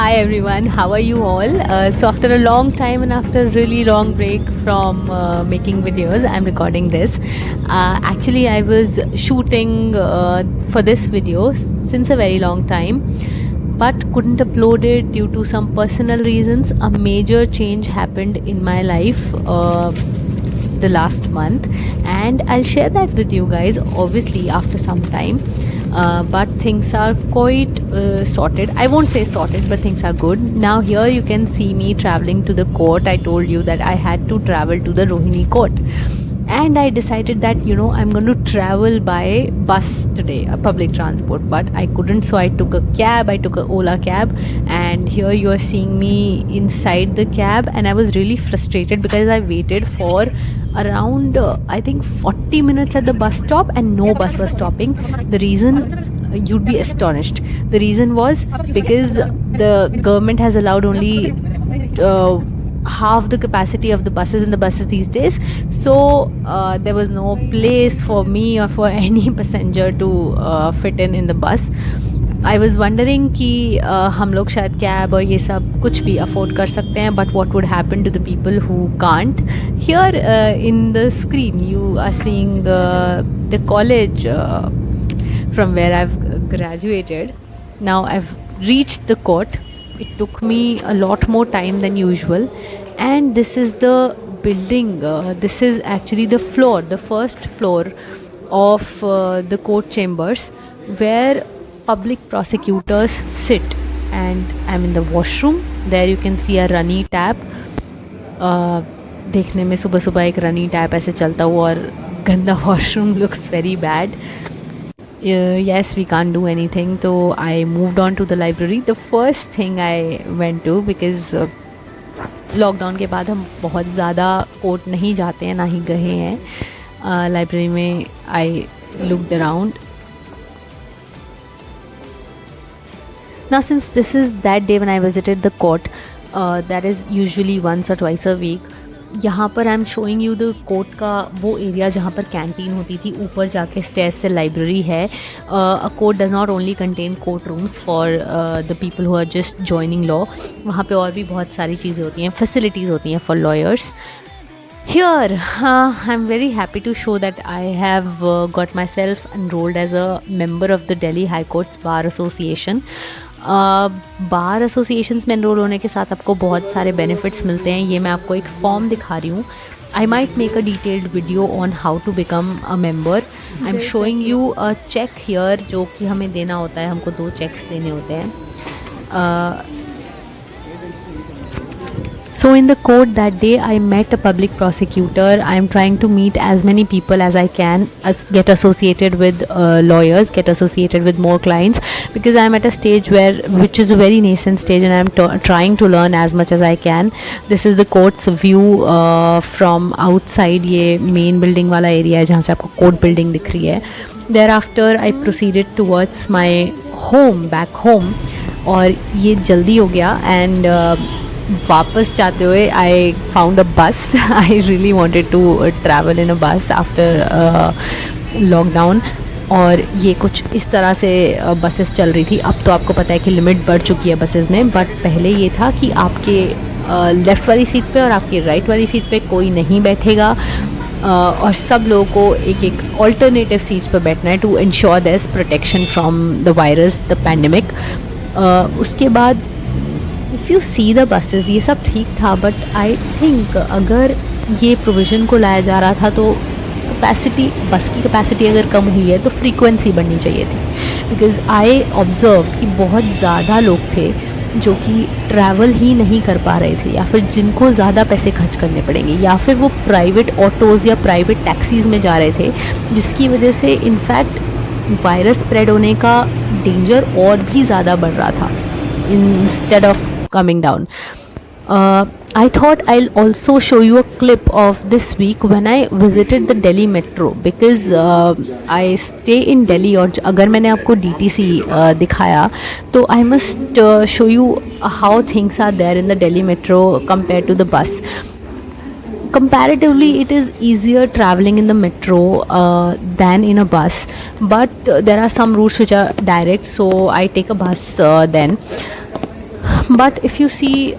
Hi everyone, how are you all? So after a long time and after a really long break from making videos, I'm recording this. Actually, I was shooting for this video since a very long time, but couldn't upload it due to some personal reasons. A major change happened in my life the last month, and I'll share that with you guys obviously after some time. But things are quite sorted. I won't say sorted, but things are good. Now here you can see me traveling to the court. I told you that I had to travel to the Rohini court, and I decided that I'm going to travel by bus today, a public transport, but I couldn't, so I took a cab. I took a Ola cab, and here you are seeing me inside the cab, and I was really frustrated because I waited for around I think 40 minutes at the bus stop and no bus was stopping. The reason, you'd be astonished, the reason was because the government has allowed only half the capacity of the buses in the buses these days, so there was no place for me or for any passenger to fit in the bus. I was wondering कि हम लोग शायद cab और ये सब कुछ भी afford कर सकते हैं, but what would happen to the people who can't. Here in the screen you are seeing the college from where I've graduated. Now I've reached the court. It took me a lot more time than usual, and this is the building. This is actually the floor, the first floor of the court chambers, where public prosecutors sit. And I'm in the washroom. There you can see a runny tap. देखने में सुबह सुबह एक runny tap ऐसे चलता हुआ और गंदा washroom looks very bad. Yes, we can't do anything, so I moved on to the library. The first thing I went to, because lockdown के बाद हम बहुत ज़्यादा कोर्ट नहीं जाते हैं, ना ही गए हैं लाइब्रेरी में. I looked around. Now since this is that day when I visited the court, that is usually once or twice a week, यहाँ पर आई am showing you the court का वो एरिया जहाँ पर कैंटीन होती थी. ऊपर जाके स्टेयर्स से लाइब्रेरी है. A court does not only contain court rooms for the people who are just joining law. वहाँ पे और भी बहुत सारी चीज़ें होती हैं, फैसिलिटीज़ होती हैं for lawyers. Here, I'm very happy to show that I have got myself enrolled as a member of the Delhi High Court's Bar Association. Bar associations में एनरोल होने के साथ आपको बहुत सारे बेनिफिट्स मिलते हैं. ये मैं आपको एक फॉर्म दिखा रही हूँ. I might make a detailed video on how to become a member. I am showing you a check here, जो कि हमें देना होता है. हमको 2 चेक्स देने होते हैं. So in the court that day, I met a public prosecutor. I am trying to meet as many people as I can, get associated with lawyers, get associated with more clients, because I am at a stage which is a very nascent stage, and I am trying to learn as much as I can. This is the court's view from outside. ये main building वाला area है जहाँ से आपको court building दिख रही है. Thereafter, I proceeded towards my home, back home, और ये जल्दी हो गया. And वापस जाते हुए आई found a bus. I really wanted to travel in a bus after lockdown. और ये कुछ इस तरह से बसेस चल रही थी. अब तो आपको पता है कि लिमिट बढ़ चुकी है बसेस में, बट पहले ये था कि आपके लेफ़्ट वाली सीट पे और आपकी राइट वाली सीट पे कोई नहीं बैठेगा, और सब लोगों को एक एक ऑल्टरनेटिव सीट्स पर बैठना है to ensure there is protection from the virus, the pandemic. उसके बाद if you see the buses, ये सब ठीक था, बट आई थिंक अगर ये प्रोविज़न को लाया जा रहा था तो कैपेसिटी, बस की कैपेसिटी अगर कम हुई है तो फ्रीक्वेंसी बढ़नी चाहिए थी. बिकॉज़ आई ऑब्ज़र्व कि बहुत ज़्यादा लोग थे जो कि ट्रैवल ही नहीं कर पा रहे थे, या फिर जिनको ज़्यादा पैसे खर्च करने पड़ेंगे, या फिर वो प्राइवेट ऑटोज़ या प्राइवेट टैक्सीज़ में जा रहे थे, जिसकी वजह से इनफैक्ट वायरस स्प्रेड होने का डेंजर और भी ज़्यादा बढ़ रहा था instead of coming down. I thought I'll also show you a clip of this week when I visited the Delhi Metro, because I stay in Delhi, और अगर मैंने आपको DTC दिखाया तो I must show you how things are there in the Delhi Metro compared to the bus. Comparatively, it is easier traveling in the metro than in a bus, but there are some routes which are direct, so I take a bus then. but if you see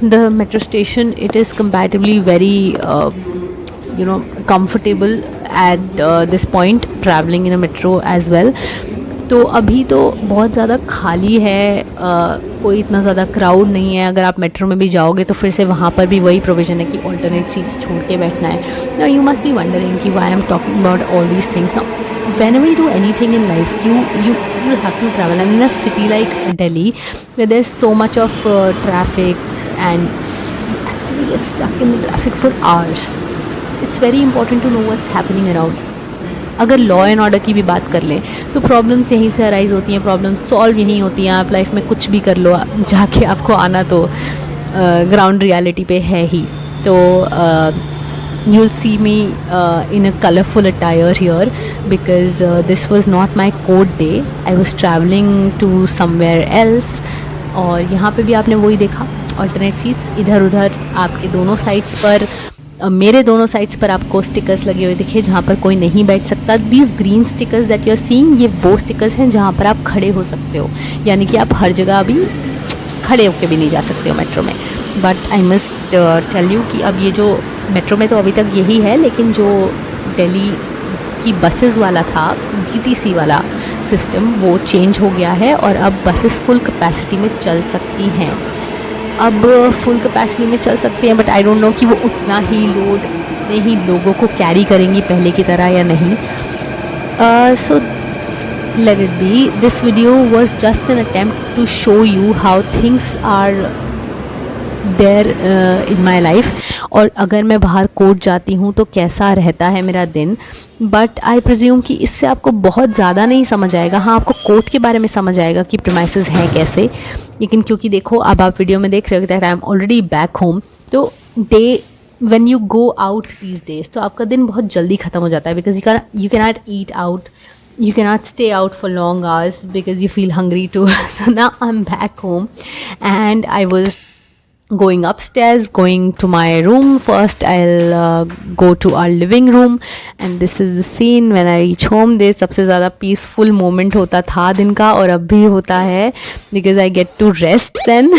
the metro station, it is comparatively very comfortable at this point traveling in a metro as well. तो अभी तो बहुत ज़्यादा खाली है, कोई इतना ज़्यादा क्राउड नहीं है. अगर आप मेट्रो में भी जाओगे तो फिर से वहाँ पर भी वही प्रोविज़न है कि ऑल्टरनेट सीट्स छोड़ के बैठना है. Now you must be wondering कि why I am talking about all these things. Now whenever you do anything in life, you have to travel. And in a city like Delhi, where there's so much of traffic, and you actually get stuck in the traffic for hours, it's very important to know what's happening around. अगर law and order की भी बात कर लें तो problems यहीं से arise होती हैं, प्रॉब्लम्स सॉल्व यहीं होती हैं. आप लाइफ में कुछ भी कर लो, जाके आपको आना तो ग्राउंड रियलिटी पे है ही. तो you'll see me in a colorful attire here because this was not my court day. I was traveling to somewhere else. और यहाँ पे भी आपने वही देखा, alternate seats. इधर उधर आपके दोनों साइड्स पर, मेरे दोनों साइड्स पर आपको स्टिकर्स लगे हुए दिखे जहाँ पर कोई नहीं बैठ सकता. These green stickers that you are seeing, ये वो स्टिकर्स हैं जहाँ पर आप खड़े हो सकते हो. यानी कि आप हर जगह अभी खड़े होकर भी नहीं जा सकते हो मेट्रो में. But I must tell you कि अब ये जो मेट्रो में तो अभी तक यही है, लेकिन जो दिल्ली की बसेस वाला था, DTC वाला सिस्टम, वो चेंज हो गया है और अब बसेस फुल कैपेसिटी में चल सकती हैं. अब फुल कैपेसिटी में चल सकती हैं, बट आई डोंट नो कि वो उतना ही लोड, उतने ही लोगों को कैरी करेंगी पहले की तरह या नहीं. सो let it be. This video was just an attempt to show you how things are there in my life. और अगर मैं बाहर कोर्ट जाती हूँ तो कैसा रहता है मेरा दिन. बट आई प्रिज्यूम कि इससे आपको बहुत ज़्यादा नहीं समझ आएगा. हाँ, आपको कोर्ट के बारे में समझ आएगा कि प्रीमाइसेस हैं कैसे. लेकिन क्योंकि देखो, अब आप वीडियो में देख रहे हो that I am already back home, तो day when you go out these days, तो आपका दिन बहुत जल्दी ख़त्म हो जाता है. Because you cannot eat out, you cannot stay out for long hours because you feel hungry too. So now I'm back home and I was going upstairs, going to my room. First I'll go to our living room and this is the scene when I reach home. This सबसे ज़्यादा peaceful moment होता था दिन का और अब भी होता है because I get to rest then.